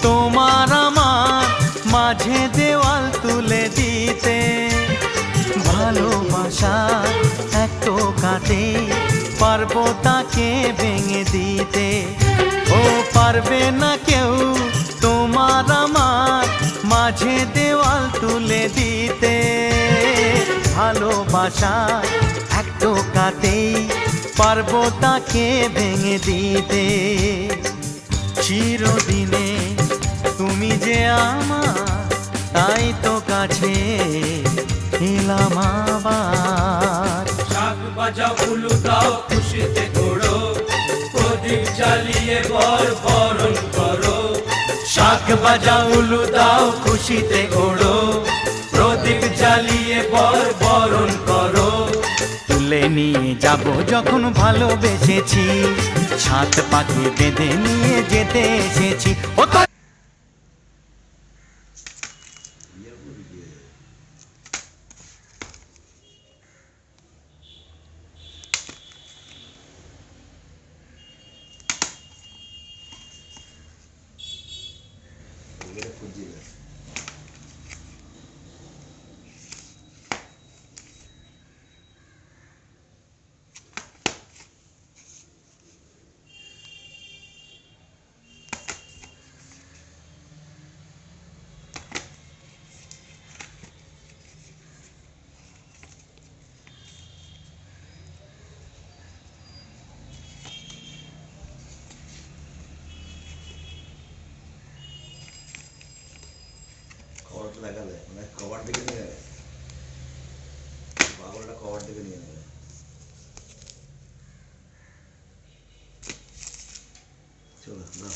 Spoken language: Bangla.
তোমার আমার মাঝে দেওয়াল তুলে দিতে। ভালোবাসা এক টোকাতে পারবো তাকে ভেঙে দিতে। ও পারবে না কেউ তোমার আমার মাঝে দেওয়াল তুলে দিতে। ভালোবাসা এক টোকাতেই পারবো তাকে ভেঙে দিতে। চিরদিনে তুমি যে আমার, তাই তো কাছে এলাম আবার। শাক বাজাও উলু দাও খুশিতে ঘোড়ো, প্রদীপ জ্বালিয়ে বরণ করো। শাক বাজাও উলু দাও খুশিতে ওড়ো, প্রদীপ জ্বালিয়ে বরণ করো। তুলে নিয়ে যাব যখন ভালোবেসেছি, সাত পাখি বেঁধে নিয়ে যেতে এসেছি। ও তো কভার তো দেখা যায়, মানে কভার থেকে নিয়ে নেবে, পাগলটা কভার থেকে নিয়ে নেবে। চলো না।